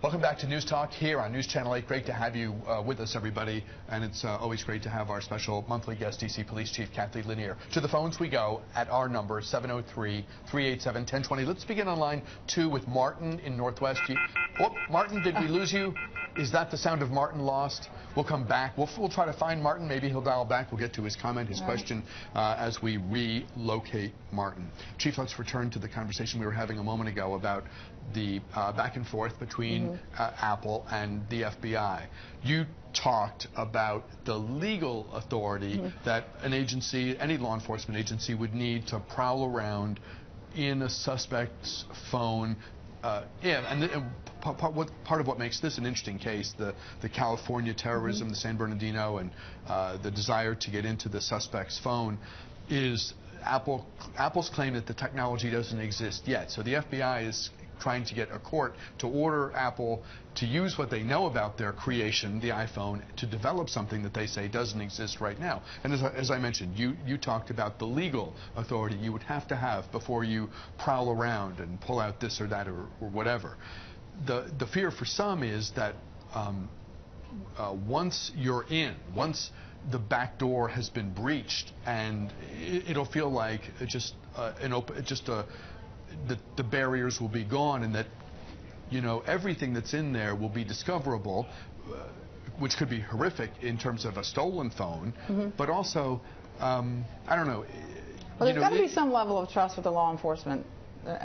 Welcome back to News Talk here on News Channel 8. Great to have you with us, everybody. And it's always great to have our special monthly guest, D.C. Police Chief Cathy Lanier. To the phones we go at our number, 703-387-1020. Let's begin on line 2 with Martin in Northwest. Oh, Martin, did we lose you? Is that the sound of Martin lost? We'll come back. We'll try to find Martin. Maybe he'll dial back. We'll get to his comment, his question, as we relocate Martin. Chief, let's return to the conversation we were having a moment ago about the back and forth between Apple and the FBI. You talked about the legal authority that an agency, any law enforcement agency, would need to prowl around in a suspect's phone. Part of what makes this an interesting case, the California terrorism, the San Bernardino, and the desire to get into the suspect's phone, is Apple's claim that the technology doesn't exist yet. So the FBI is trying to get a court to order Apple to use what they know about their creation, the iPhone, to develop something that they say doesn't exist right now. And as I mentioned, you talked about the legal authority you would have to have before you prowl around and pull out this or that or whatever. The fear for some is that once you're in, once the back door has been breached, and it'll feel like the barriers will be gone, and that everything that's in there will be discoverable, which could be horrific in terms of a stolen phone, but also I don't know. Well, there's got to be some level of trust with the law enforcement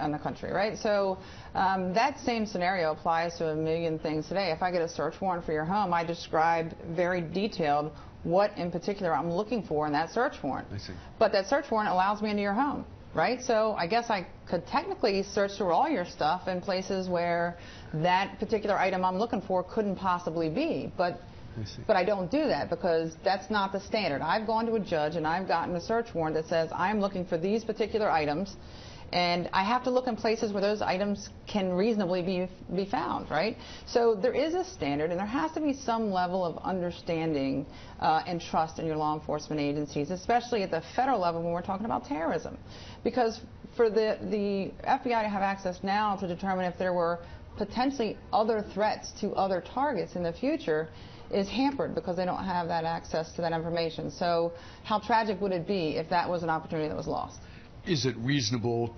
in the country, right? So that same scenario applies to a million things today. If I get a search warrant for your home, I describe very detailed what in particular I'm looking for in that search warrant. I see. But that search warrant allows me into your home, right? So I guess I could technically search through all your stuff in places where that particular item I'm looking for couldn't possibly be. But I don't do that because that's not the standard. I've gone to a judge and I've gotten a search warrant that says I'm looking for these particular items, and I have to look in places where those items can reasonably be found, right? So there is a standard, and there has to be some level of understanding and trust in your law enforcement agencies, especially at the federal level when we're talking about terrorism. Because for the FBI to have access now to determine if there were potentially other threats to other targets in the future is hampered because they don't have that access to that information. So how tragic would it be if that was an opportunity that was lost? Is it reasonable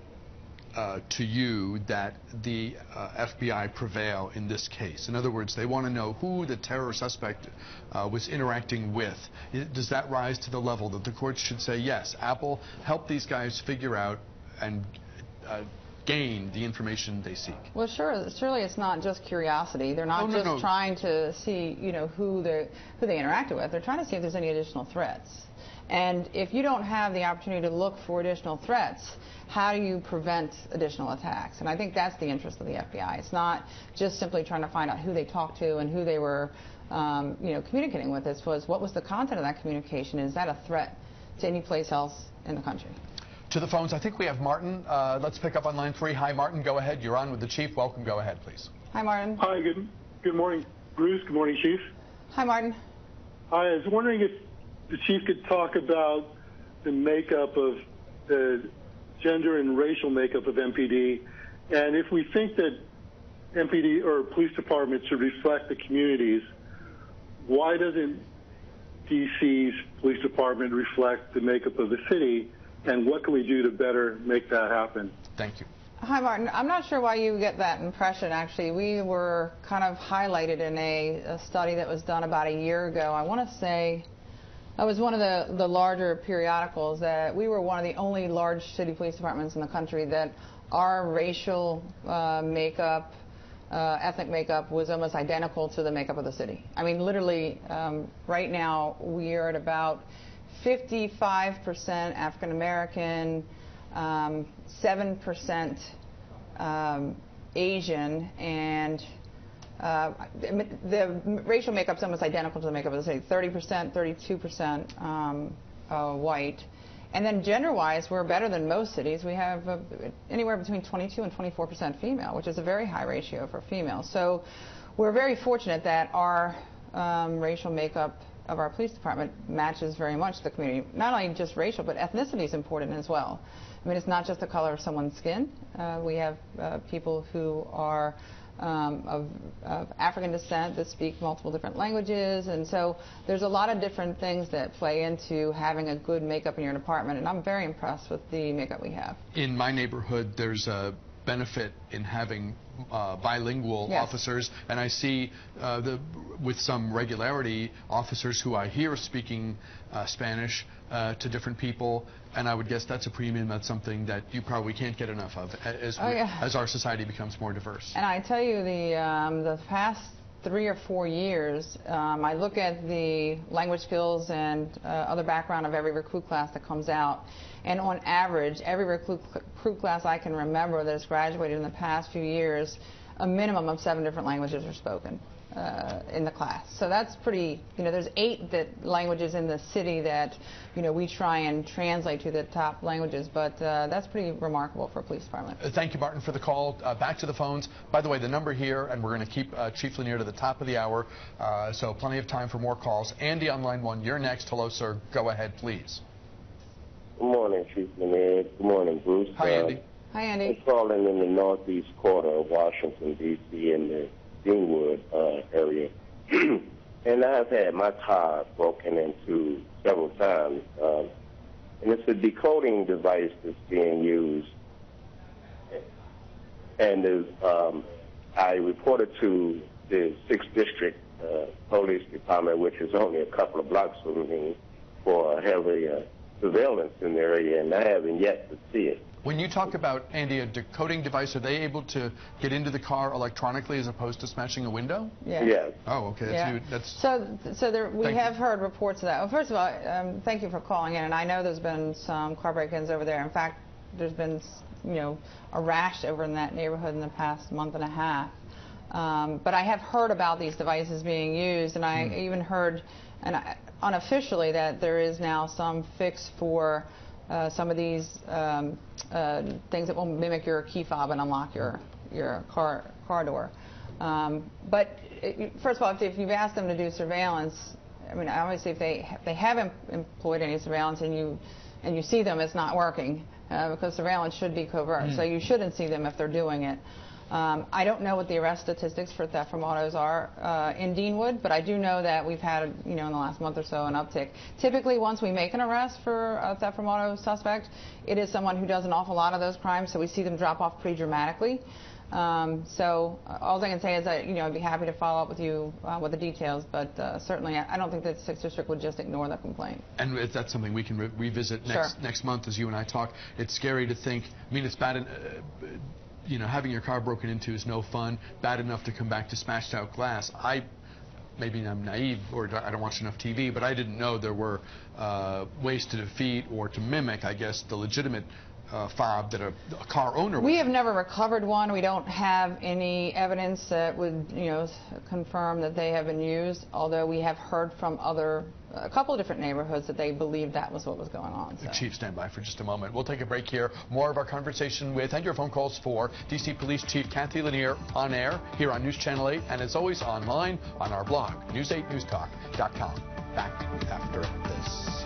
to you that the FBI prevail in this case? In other words, they want to know who the terror suspect was interacting with. Does that rise to the level that the courts should say, yes, Apple, help these guys figure out and gain the information they seek? Well, surely it's not just curiosity. They're not trying to see, who they interacted with. They're trying to see if there's any additional threats. And if you don't have the opportunity to look for additional threats, how do you prevent additional attacks? And I think that's the interest of the FBI. It's not just simply trying to find out who they talked to and who they were communicating with. It was what was the content of that communication. Is that a threat to any place else in the country? To the phones, I think we have Martin. Let's pick up on line 3. Hi, Martin. Go ahead. You're on with the Chief. Welcome. Go ahead, please. Hi, Martin. Hi. Good morning, Bruce. Good morning, Chief. Hi, Martin. Hi. I was wondering if the Chief could talk about the makeup of the gender and racial makeup of MPD, and if we think that MPD or police departments should reflect the communities, why doesn't DC's police department reflect the makeup of the city, and what can we do to better make that happen? Thank you. Hi, Martin. I'm not sure why you get that impression, actually. We were kind of highlighted in a study that was done about a year ago. I want to say that was one of the larger periodicals, that we were one of the only large city police departments in the country that our racial makeup, ethnic makeup was almost identical to the makeup of the city. I mean, literally, right now we are at about 55% African American, 7% Asian, and the racial makeup is almost identical to the makeup of the city. 30%, 32% white. And then gender-wise, we're better than most cities. We have anywhere between 22 and 24% female, which is a very high ratio for females. So we're very fortunate that our racial makeup of our police department matches very much the community. Not only just racial, but ethnicity is important as well. I mean, it's not just the color of someone's skin. We have people who are of African descent that speak multiple different languages, and so there's a lot of different things that play into having a good makeup in your department, and I'm very impressed with the makeup we have. In my neighborhood, there's a benefit in having bilingual officers, and I see with some regularity officers who I hear speaking Spanish to different people, and I would guess that's a premium. That's something that you probably can't get enough of as our society becomes more diverse. And I tell you, the past 3 or 4 years, I look at the language skills and other background of every recruit class that comes out, and on average, every recruit class I can remember that has graduated in the past few years, a minimum of 7 different languages are spoken in the class. So that's pretty, there's 8 languages in the city that, we try and translate to the top languages, but that's pretty remarkable for a police department. Thank you, Martin, for the call. Back to the phones. By the way, the number here, and we're going to keep Chief Lanier to the top of the hour, so plenty of time for more calls. Andy on line 1, you're next. Hello, sir. Go ahead, please. Good morning, Chief Lanier. Good morning, Bruce. Hi, Andy. Hi, Andy. I'm calling in the northeast quarter of Washington, D.C., in the Deanwood area. And I've had my car broken into several times. And it's a decoding device that's being used. And I reported to the 6th District Police Department, which is only a couple of blocks from me, for heavy surveillance in the area, and I haven't yet to see it. When you talk about, Andy, a decoding device, are they able to get into the car electronically as opposed to smashing a window? Yeah. Yes. Oh, okay. That's new. That's so we have heard reports of that. Well, first of all, thank you for calling in, and I know there's been some car break-ins over there. In fact, there's been, a rash over in that neighborhood in the past month and a half. But I have heard about these devices being used, and I even heard, unofficially, that there is now some fix for some of these things that will mimic your key fob and unlock your car door. But first of all, if you've asked them to do surveillance, I mean, obviously if they haven't employed any surveillance and you see them, it's not working because surveillance should be covert. So you shouldn't see them if they're doing it. I don't know what the arrest statistics for theft from autos are in Deanwood, but I do know that we've had, in the last month or so, an uptick. Typically, once we make an arrest for a theft from auto suspect, it is someone who does an awful lot of those crimes, so we see them drop off pretty dramatically. So all I can say is that, I'd be happy to follow up with you with the details, but certainly I don't think that the 6th District would just ignore the complaint. And that's something we can revisit next month as you and I talk. It's scary to think, it's bad. Having your car broken into is no fun. Bad enough to come back to smashed out glass. Maybe I'm naive or I don't watch enough TV, but I didn't know there were ways to defeat or to mimic, I guess, the legitimate fob that a car owner would. We have never recovered one. We don't have any evidence that would, confirm that they have been used, although we have heard from a couple of different neighborhoods that they believe that was what was going on. So. Chief, stand by for just a moment. We'll take a break here. More of our conversation with and your phone calls for D.C. Police Chief Cathy Lanier on air here on News Channel 8 and as always online on our blog, news8newstalk.com. Back after this.